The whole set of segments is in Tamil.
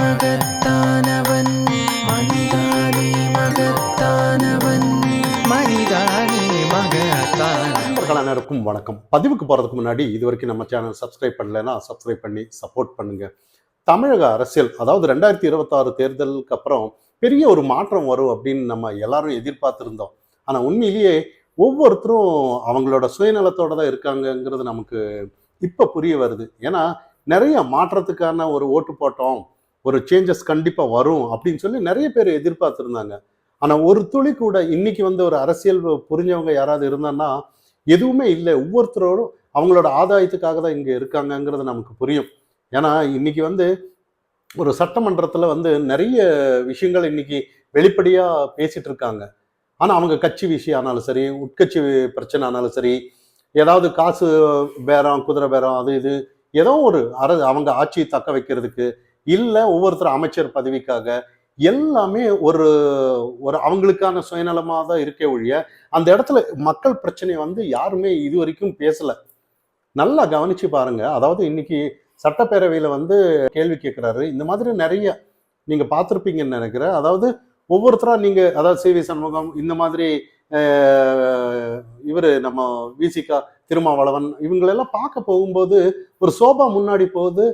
மகத்தானவன் மனிதானே மகத்தானவன் மனிதானே மகத்தானவன். அனைவருக்கும் வணக்கம். பதிவுக்கு போறதுக்கு முன்னாடி இது வரைக்கும் நம்ம சேனல் சப்ஸ்கிரைப் பண்ணலைன்னா சப்ஸ்கிரைப் பண்ணி சப்போர்ட் பண்ணுங்க. தமிழக அரசியல், அதாவது 2026 தேர்தலுக்கு அப்புறம் பெரிய ஒரு மாற்றம் வரும் அப்படின்னு நம்ம எல்லாரும் எதிர்பார்த்திருந்தோம். ஆனா உண்மையிலேயே ஒவ்வொருத்தரும் அவங்களோட சுயநலத்தோட தான் இருக்காங்கங்கிறது நமக்கு இப்ப புரிய வருது. ஏன்னா நிறைய மாற்றத்துக்கான ஒரு ஓட்டு போட்டோம், ஒரு சேஞ்சஸ் கண்டிப்பா வரும் அப்படின்னு சொல்லி நிறைய பேர் எதிர்பார்த்திருந்தாங்க. ஆனா ஒரு துளி கூட இன்னைக்கு ஒரு அரசியல் புரிஞ்சவங்க யாராவது இருந்தான்னா எதுவுமே இல்லை. ஒவ்வொருத்தரோடும் அவங்களோட ஆதாயத்துக்காக தான் இங்க இருக்காங்கங்கிறது நமக்கு புரியும். ஏன்னா இன்னைக்கு ஒரு சட்டமன்றத்துல நிறைய விஷயங்கள் இன்னைக்கு வெளிப்படையா பேசிட்டு இருக்காங்க. ஆனா அவங்க கட்சி விஷயம் ஆனாலும் சரி, உட்கட்சி பிரச்சனை ஆனாலும் சரி, ஏதாவது காசு பேரம், குதிரை பேரம், அது இது ஏதோ ஒரு அவங்க ஆட்சியை தக்க வைக்கிறதுக்கு, இல்ல ஒவ்வொருத்தர் அமைச்சர் பதவிக்காக, எல்லாமே ஒரு ஒரு அவங்களுக்கான சுயநலமா தான் இருக்கே ஒழிய அந்த இடத்துல மக்கள் பிரச்சனையை யாருமே இது வரைக்கும் பேசல. நல்லா கவனிச்சு பாருங்க. அதாவது இன்னைக்கு சட்டப்பேரவையில கேள்வி கேட்கிறாரு. இந்த மாதிரி நிறைய நீங்க பார்த்திருப்பீங்கன்னு நினைக்கிறேன். அதாவது ஒவ்வொருத்தரா நீங்க, அதாவது சி வி சண்முகம், இந்த மாதிரி இவரு நம்ம விசிகா திருமாவளவன், இவங்களெல்லாம் பார்க்க போகும்போது ஒரு சோபா முன்னாடி போகுது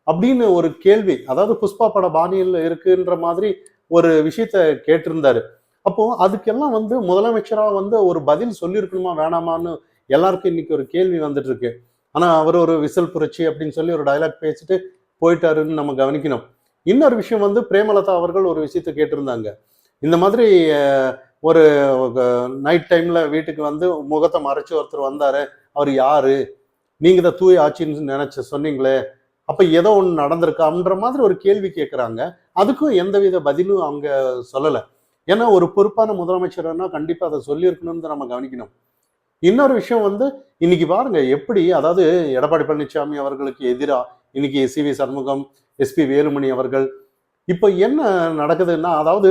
அப்படின்னு ஒரு கேள்வி, அதாவது புஷ்பா பட பாணியில் இருக்குன்ற மாதிரி ஒரு விஷயத்த கேட்டிருந்தாரு. அப்போ அதுக்கெல்லாம் முதலமைச்சரா ஒரு பதில் சொல்லியிருக்கணுமா வேணாமான்னு எல்லாருக்கும் இன்னைக்கு ஒரு கேள்வி வந்துட்டு இருக்கு. ஆனா அவர் ஒரு விசில் புரட்சி அப்படின்னு சொல்லி ஒரு டயலாக் பேசிட்டு போயிட்டாருன்னு நம்ம கவனிக்கணும். இன்னொரு விஷயம் பிரேமலதா அவர்கள் ஒரு விஷயத்த கேட்டிருந்தாங்க. இந்த மாதிரி ஒரு நைட் டைம்ல வீட்டுக்கு முகத்தை மறைச்சு ஒருத்தர் வந்தாரு, அவர் யாரு, நீங்க தான் தூய ஆட்சின்னு நினைச்சு சொன்னீங்களே, அப்ப ஏதோ ஒன்று நடந்திருக்கான்ற மாதிரி ஒரு கேள்வி கேட்குறாங்க. அதுக்கும் எந்தவித பதிலும் அவங்க சொல்லலை. ஏன்னா ஒரு பொறுப்பான முதலமைச்சர்னா கண்டிப்பா அதை சொல்லியிருக்கணும்னு நம்ம கவனிக்கணும். இன்னொரு விஷயம் இன்னைக்கு பாருங்க எப்படி, அதாவது எடப்பாடி பழனிசாமி அவர்களுக்கு எதிராக இன்னைக்கு C V Shanmugam, SP Velumani அவர்கள், இப்போ என்ன நடக்குதுன்னா, அதாவது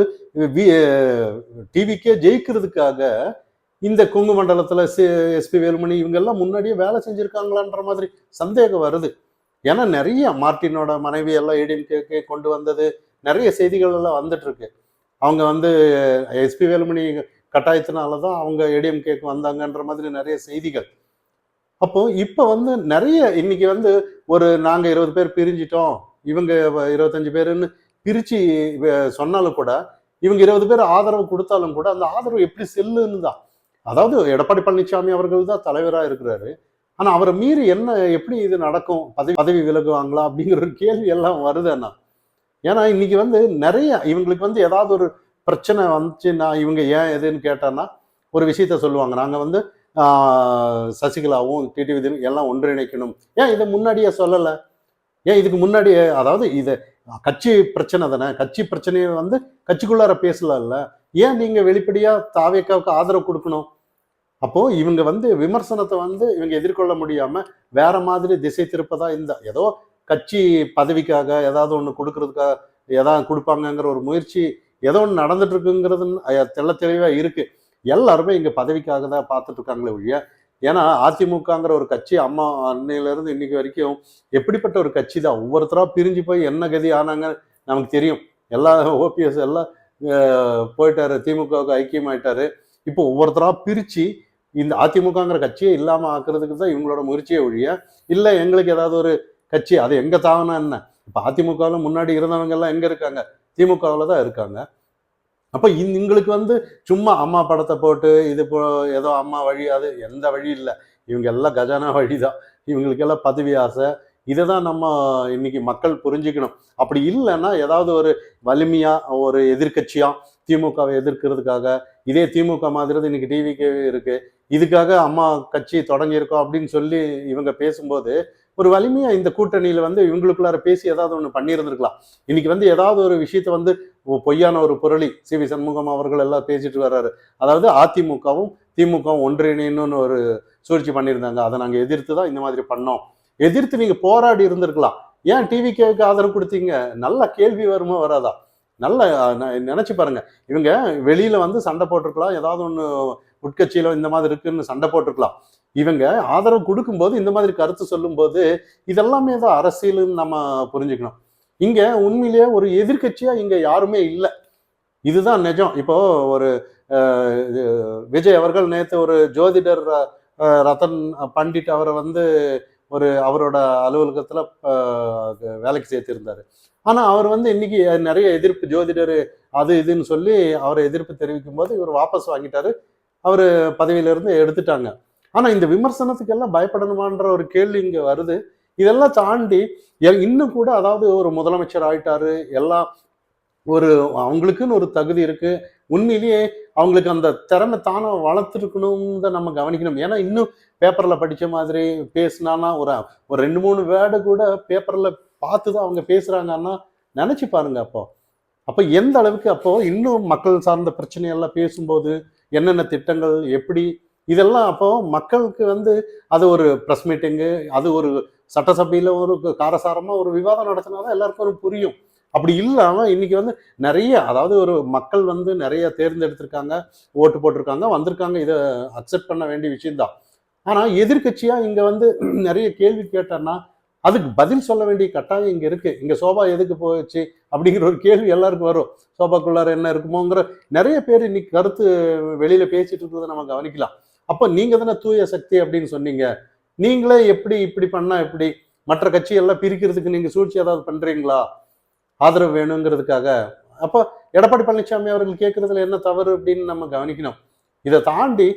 டிவிக்கே ஜெயிக்கிறதுக்காக இந்த கொங்கு மண்டலத்துல எஸ்பி வேலுமணி இவங்க எல்லாம் முன்னாடியே வேலை செஞ்சிருக்காங்களான்ற மாதிரி சந்தேகம் வருது. ஏன்னா நிறைய மார்ட்டினோட மனைவி எல்லாம் ஏடிஎம்கே கொண்டு வந்தது, நிறைய செய்திகள் எல்லாம் வந்துட்டு இருக்கு. அவங்க எஸ்பி வேலுமணி கட்டாயத்தினாலதான் அவங்க ஏடிஎம்கேக்கு வந்தாங்கன்ற மாதிரி நிறைய செய்திகள். அப்போ இப்ப நிறைய இன்னைக்கு ஒரு நாங்க 20 பேர் பிரிஞ்சிட்டோம், இவங்க 25 பேருன்னு பிரிச்சு சொன்னாலும் கூட, இவங்க 20 பேர் ஆதரவு கொடுத்தாலும் கூட அந்த ஆதரவு எப்படி செல்லுன்னு தான். அதாவது எடப்பாடி பழனிசாமி அவர்கள் தான் தலைவராக இருக்கிறாரு. ஆனா அவரை மீறி என்ன, எப்படி இது நடக்கும், பதவி விலகுவாங்களா அப்படிங்கிற ஒரு கேள்வி எல்லாம் வருது அண்ணா. ஏன்னா இன்னைக்கு நிறைய இவங்களுக்கு ஏதாவது ஒரு பிரச்சனை வந்துச்சுன்னா இவங்க ஏன் எதுன்னு கேட்டான்னா ஒரு விஷயத்த சொல்லுவாங்க. நாங்க சசிகலாவும் டிடிவி எல்லாம் ஒன்றிணைக்கணும். ஏன் இதை முன்னாடியே சொல்லலை? ஏன் இதுக்கு முன்னாடியே, அதாவது இதை கட்சி பிரச்சனை தானே, கட்சி பிரச்சனையை கட்சிக்குள்ளார பேசலாம்ல, ஏன் நீங்க வெளிப்படையா தாவேக்காவுக்கு ஆதரவு கொடுக்கணும்? அப்போ இவங்க விமர்சனத்தை இவங்க எதிர்கொள்ள முடியாம வேற மாதிரி திசை திருப்பதா இந்த ஏதோ கட்சி பதவிக்காக ஏதாவது ஒண்ணு கொடுக்கறதுக்காக ஏதாவது கொடுப்பாங்கங்கிற ஒரு முயற்சி ஏதோ ஒன்று நடந்துட்டு இருக்குங்கிறது தெள்ள தெளிவா இருக்கு. எல்லாருமே இங்க பதவிக்காக தான் பார்த்துட்டு இருக்காங்களே ஒழிய, ஏன்னா அதிமுகங்கிற ஒரு கட்சி அம்மா அன்னையில இருந்து இன்னைக்கு வரைக்கும் எப்படிப்பட்ட ஒரு கட்சி தான். ஒவ்வொருத்தரா பிரிஞ்சு போய் என்ன கதி ஆனாங்க நமக்கு தெரியும். எல்லா ஓபிஎஸ் எல்லாம் போயிட்டாரு, திமுகவுக்கு ஐக்கியமாயிட்டாரு. இப்போ ஒவ்வொருத்தரா பிரிச்சு இந்த அதிமுகங்கிற கட்சியே இல்லாம ஆக்குறதுக்கு தான் இவங்களோட முயற்சியே ஒழிய, இல்லை எங்களுக்கு ஏதாவது ஒரு கட்சி அது எங்க தாவனா என்ன. இப்ப அதிமுகவுல முன்னாடி இருந்தவங்க எல்லாம் எங்க இருக்காங்க? திமுகவுல தான் இருக்காங்க. அப்ப எங்களுக்கு சும்மா அம்மா படத்தை போட்டு இது ஏதோ அம்மா வழி, அது எந்த வழி இல்லை. இவங்க எல்லாம் கஜானா வழிதான். இவங்களுக்கு எல்லாம் பதவி ஆசை. இதை தான் நம்ம இன்னைக்கு மக்கள் புரிஞ்சுக்கணும். அப்படி இல்லைன்னா ஏதாவது ஒரு வலிமையா ஒரு எதிர்கட்சியா திமுகவை எதிர்க்கிறதுக்காக, இதே திமுக மாதிரி இன்னைக்கு டிவிக்கே இருக்கு, இதுக்காக அம்மா கட்சி தொடங்கியிருக்கோம் அப்படின்னு சொல்லி இவங்க பேசும்போது ஒரு வலிமையா இந்த கூட்டணியில இவங்களுக்குள்ளார பேசி ஏதாவது ஒண்ணு பண்ணியிருந்திருக்கலாம். இன்னைக்கு ஏதாவது ஒரு விஷயத்த பொய்யான ஒரு புரளி சி வி சண்முகம் அவர்கள் எல்லாம் பேசிட்டு வர்றாரு. அதாவது அதிமுகவும் திமுகவும் ஒன்றிணைன்னு ஒரு சூழ்ச்சி பண்ணியிருந்தாங்க, அதை நாங்க எதிர்த்து தான் இந்த மாதிரி பண்ணோம். எதிர்த்து நீங்க போராடி இருந்திருக்கலாம். ஏன் டிவிகேவுக்கு ஆதரவு கொடுத்தீங்க? நல்ல கேள்வி வருமா வராதா? நல்ல நினைச்சு பாருங்க. இவங்க வெளியில சண்டை போட்டிருக்கலாம், ஏதாவது ஒண்ணு உட்கட்சியில இந்த மாதிரி இருக்குன்னு சண்டை போட்டிருக்கலாம். இவங்க ஆதரவு கொடுக்கும்போது இந்த மாதிரி கருத்து சொல்லும் போது இதெல்லாமே தான் அரசியல்னு நம்ம புரிஞ்சுக்கணும். இங்க உண்மையிலேயே ஒரு எதிர்க்கட்சியா இங்க யாருமே இல்லை. இதுதான் நிஜம். இப்போ ஒரு விஜய் அவர்கள் நேத்து ஒரு ஜோதிடர் ரத்தன் பண்டிட் அவரை வந்து அவரோட அலுவலகத்துல வேலைக்கு சேர்த்திருந்தாரு. ஆனா அவர் வந்து இன்னைக்கு நிறைய எதிர்ப்பு ஜோதிடர் அது இதுன்னு சொல்லி அவரை எதிர்ப்பு தெரிவிக்கும் போது இவர் வாபஸ் வாங்கிட்டாரு. அவரு பதவியில இருந்து எடுத்துட்டாங்க. ஆனா இந்த விமர்சனத்துக்கு எல்லாம் பயப்படணுமான்ற ஒரு கேள்வி இங்க வருது. இதெல்லாம் தாண்டி இன்னும் கூட அதாவது ஒரு முதலமைச்சர் ஆயிட்டாரு. எல்லாம் அவங்களுக்குன்னு ஒரு தகுதி இருக்கு. உண்மையிலேயே அவங்களுக்கு அந்த திறமை தானா வளர்த்துருக்கணும்னு தான் நம்ம கவனிக்கணும். ஏன்னா இன்னும் பேப்பர்ல படிச்ச மாதிரி பேசினானா ஒரு ஒரு 2, 3 வேர்டு கூட பேப்பர்ல பார்த்து தான் அவங்க பேசுறாங்கன்னா நினைச்சு பாருங்க அப்போ. அப்ப எந்த அளவுக்கு அப்போ இன்னும் மக்கள் சார்ந்த பிரச்சனையெல்லாம் பேசும்போது என்னென்ன திட்டங்கள் எப்படி இதெல்லாம் அப்போ மக்களுக்கு வந்து அது ஒரு ப்ரெஸ் மீட்டிங்கு அது ஒரு சட்டசபையில ஒரு காரசாரமா ஒரு விவாதம் நடத்தினாதான் எல்லாருக்கும் ஒரு புரியும். அப்படி இல்லாம இன்னைக்கு வந்து நிறைய அதாவது ஒரு மக்கள் வந்து நிறைய தேர்ந்தெடுத்திருக்காங்க, ஓட்டு போட்டிருக்காங்க, வந்திருக்காங்க. இதை அக்செப்ட் பண்ண வேண்டிய விஷயம்தான். ஆனா எதிர்க்கட்சியா இங்க வந்து நிறைய கேள்வி கேட்டேன்னா அதுக்கு பதில் சொல்ல வேண்டிய கட்டாயம் இங்க இருக்கு. இங்க சோபா எதுக்கு போச்சு அப்படிங்கிற ஒரு கேள்வி எல்லாருக்கும் வரும். சோபாக்குள்ளார என்ன இருக்குமோங்கிற நிறைய பேர் இன்னைக்கு கருத்து வெளியில பேசிட்டு இருக்கிறத நம்ம கவனிக்கலாம். அப்ப நீங்க தானே தூய சக்தி அப்படின்னு சொன்னீங்க. நீங்களே எப்படி இப்படி பண்ணா எப்படி? மற்ற கட்சியெல்லாம் பிரிக்கிறதுக்கு நீங்க சூழ்ச்சி ஏதாவது பண்றீங்களா? ஆதரவு வேணுங்கிறதுக்காக. அப்ப எடப்பாடி பழனிசாமி அவர்கள் கேட்கறதுல என்ன தவறு அப்படின்னு நம்ம கவனிக்கணும். இதை தாண்டி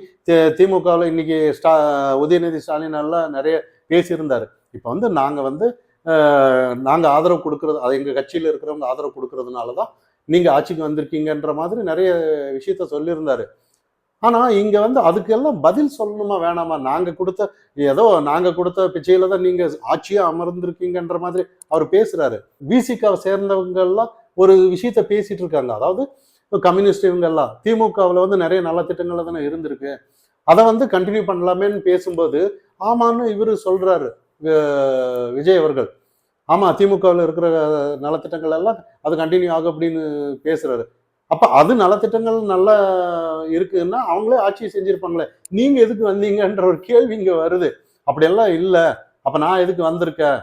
திமுகவில் இன்னைக்கு உதயநிதி ஸ்டாலின் எல்லாம் நிறைய பேசியிருந்தாரு. இப்போ வந்து நாங்க ஆதரவு கொடுக்கறது அது எங்க கட்சியில இருக்கிறவங்க ஆதரவு கொடுக்கறதுனால தான் நீங்க ஆட்சிக்கு வந்திருக்கீங்கன்ற மாதிரி நிறைய விஷயத்த சொல்லியிருந்தாரு. ஆனா இங்க வந்து அதுக்கெல்லாம் பதில் சொல்லணுமா வேணாமா? நாங்க கொடுத்த பிச்சையில தான் நீங்க ஆட்சியா அமர்ந்திருக்கீங்கன்ற மாதிரி அவர் பேசுறாரு. விசிகாவை சேர்ந்தவங்க எல்லாம் ஒரு விஷயத்த பேசிட்டு இருக்காங்க. அதாவது கம்யூனிஸ்ட் இவங்க எல்லாம் திமுகவில் வந்து நிறைய நல்ல திட்டங்கள் தானே இருந்திருக்கு. அதை வந்து கண்டினியூ பண்ணலாமேன்னு பேசும்போது ஆமான்னு இவரு சொல்றாரு விஜய் அவர்கள். ஆமா திமுகவில் இருக்கிற நலத்திட்டங்கள் எல்லாம் அது கண்டினியூ ஆகும் அப்படின்னு பேசுறாரு. அப்ப அது நலத்திட்டங்கள் நல்லா இருக்குன்னா அவங்களே ஆட்சி செஞ்சிருப்பாங்களே, நீங்க எதுக்கு வந்தீங்கன்ற ஒரு கேள்வி இங்க வருது. அப்படியெல்லாம் இல்லை. அப்ப நான் எதுக்கு வந்திருக்கேன்,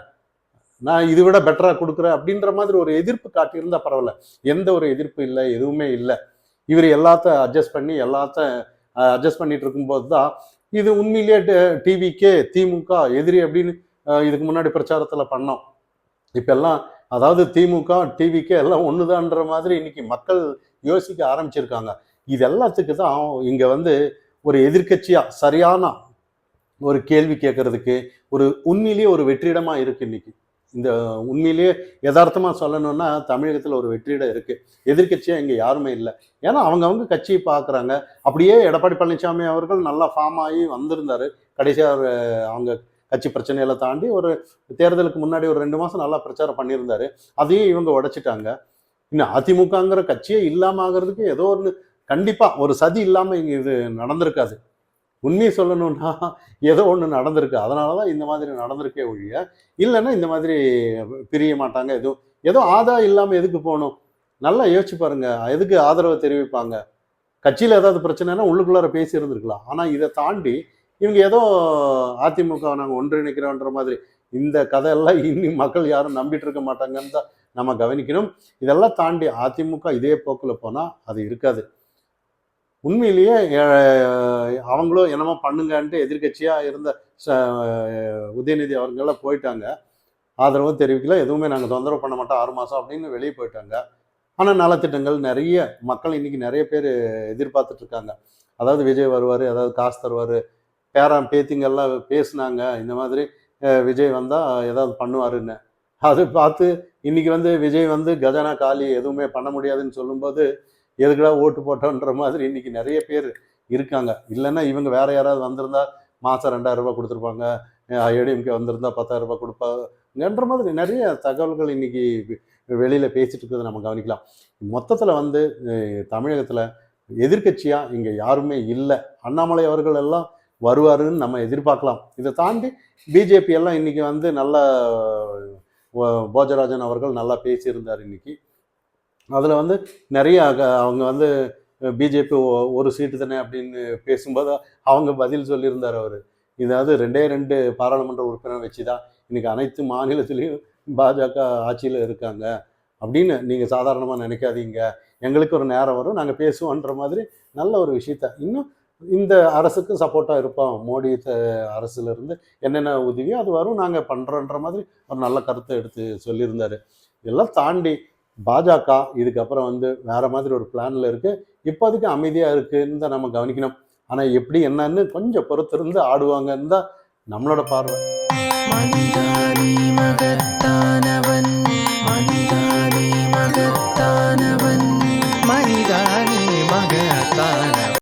நான் இதை விட பெட்டரா கொடுக்குறேன் அப்படின்ற மாதிரி ஒரு எதிர்ப்பு காட்டியிருந்தா பரவாயில்ல. எந்த ஒரு எதிர்ப்பு இல்லை, எதுவுமே இல்லை. இவர் எல்லாத்தையும் அட்ஜஸ்ட் பண்ணிட்டு இருக்கும்போது தான் இது உண்மையிலேயே டிவிக்கே திமுக எதிரி அப்படின்னு இதுக்கு முன்னாடி பிரச்சாரத்துல பண்ணோம். இப்ப எல்லாம் அதாவது திமுக டிவிக்கே எல்லாம் ஒண்ணுதான்ற மாதிரி இன்னைக்கு மக்கள் யோசிக்க ஆரம்பிச்சிருக்காங்க. இது எல்லாத்துக்கு தான் இங்க வந்து ஒரு எதிர்க்கட்சியா சரியான ஒரு கேள்வி கேட்கறதுக்கு உண்மையிலேயே ஒரு வெற்றிடமா இருக்கு இன்னைக்கு. இந்த உண்மையிலேயே யதார்த்தமா சொல்லணும்னா தமிழகத்துல ஒரு வெற்றிடம் இருக்கு. எதிர்க்கட்சியா இங்க யாருமே இல்லை. ஏன்னா அவங்க கட்சியை பாக்குறாங்க. அப்படியே எடப்பாடி பழனிசாமி அவர்கள் நல்லா ஃபார்ம் ஆகி வந்திருந்தாரு. கடைசியா அவங்க கட்சி பிரச்சனைகளை தாண்டி ஒரு தேர்தலுக்கு முன்னாடி ஒரு 2 மாசம் நல்லா பிரச்சாரம் பண்ணியிருந்தாரு. அதையும் இவங்க உடைச்சிட்டாங்க. இன்னும் அதிமுகங்கிற கட்சியே இல்லாம ஆகிறதுக்கு ஏதோ ஒன்று கண்டிப்பா ஒரு சதி இல்லாம இங்க இது நடந்திருக்காது. உண்மையை சொல்லணும்னா ஏதோ ஒன்று நடந்திருக்கு. அதனாலதான் இந்த மாதிரி நடந்திருக்கே ஒழிய இல்லைன்னா இந்த மாதிரி பிரிய மாட்டாங்க. ஏதோ ஆதாயம் இல்லாம எதுக்கு போகணும்? நல்லா யோசிச்சு பாருங்க. எதுக்கு ஆதரவு தெரிவிப்பாங்க? கட்சியில ஏதாவது பிரச்சனைனா உள்ளுக்குள்ளார பேசி இருந்திருக்கலாம். ஆனா இதை தாண்டி இவங்க ஏதோ அதிமுக நாங்கள் ஒன்றிணைக்கிறோன்ற மாதிரி இந்த கதையெல்லாம் இனி மக்கள் யாரும் நம்பிட்டு இருக்க மாட்டாங்கன்னு தான் நம்ம கவனிக்கணும். இதெல்லாம் தாண்டி அதிமுக இதே போக்குல போனா அது இருக்காது. உண்மையிலேயே அவங்களும் என்னமோ பண்ணுங்கன்ட்டு எதிர்கட்சியா இருந்த உதயநிதி அவர்களெல்லாம் போயிட்டாங்க. ஆதரவும் தெரிவிக்கல, எதுவுமே நாங்கள் தொந்தரவு பண்ண மாட்டோம் 6 மாசம் அப்படின்னு வெளியே போயிட்டாங்க. ஆனால் நலத்திட்டங்கள் நிறைய மக்கள் இன்னைக்கு நிறைய பேர் எதிர்பார்த்துட்டு இருக்காங்க. அதாவது விஜய் வருவார், அதாவது காசு தருவார், பேரன் பேத்திங்கெல்லாம் பேசுனாங்க இந்த மாதிரி விஜய் வந்தால் ஏதாவது பண்ணுவாருன்னு. அதை பார்த்து இன்னைக்கு வந்து விஜய் வந்து கஜானா காலி எதுவுமே பண்ண முடியாதுன்னு சொல்லும்போது எதுக்குடா ஓட்டு போட்டோன்ற மாதிரி இன்னைக்கு நிறைய பேர் இருக்காங்க. இல்லைன்னா இவங்க வேற யாராவது வந்திருந்தா மாதம் 2000 ரூபாய் கொடுத்துருப்பாங்க, ஏடிஎம்கே வந்திருந்தா 10,000 ரூபாய் கொடுப்பாங்கன்ற மாதிரி நிறைய தகவல்கள் இன்னைக்கு வெளியில பேசிட்டு இருக்கிறத நம்ம கவனிக்கலாம். மொத்தத்தில் வந்து தமிழகத்தில் எதிர்கட்சியா இங்க யாருமே இல்லை. அண்ணாமலை அவர்கள் எல்லாம் வருவாருன்னு நம்ம எதிர்பார்க்கலாம். இதை தாண்டி பிஜேபி எல்லாம் இன்னைக்கு வந்து நல்லா போஜராஜன் அவர்கள் நல்லா பேசியிருந்தார் இன்னைக்கு. அதில் வந்து நிறைய அவங்க வந்து பிஜேபி ஒரு சீட்டு தானே அப்படின்னு பேசும்போது அவங்க பதில் சொல்லியிருந்தார் அவர். இதாவது 2 பாராளுமன்ற உறுப்பினர் வச்சு தான் இன்னைக்கு அனைத்து மாநிலத்திலையும் பாஜக ஆட்சியில் இருக்காங்க அப்படின்னு நீங்கள் சாதாரணமாக நினைக்காதீங்க, எங்களுக்கு ஒரு நேரம் வரும் நாங்கள் பேசுவோன்ற மாதிரி நல்ல ஒரு விஷயத்த இன்னும் இந்த அரசுக்கு சப்போர்ட்டாக இருப்போம், மோடி அரசுலேருந்து என்னென்ன உதவியோ அது வரும் நாங்கள் பண்ணுறோன்ற மாதிரி ஒரு நல்ல கருத்தை எடுத்து சொல்லியிருந்தாரு. இதெல்லாம் தாண்டி பாஜக இதுக்கப்புறம் வேற மாதிரி ஒரு பிளான்ல இருக்கு. இப்போதைக்கு அமைதியாக இருக்குன்னு தான் நம்ம கவனிக்கணும். ஆனால் எப்படி என்னன்னு கொஞ்சம் பொறுத்திருந்து ஆடுவாங்கன்னு தான் நம்மளோட பார்வை. மனிதா நீ மகத்தான்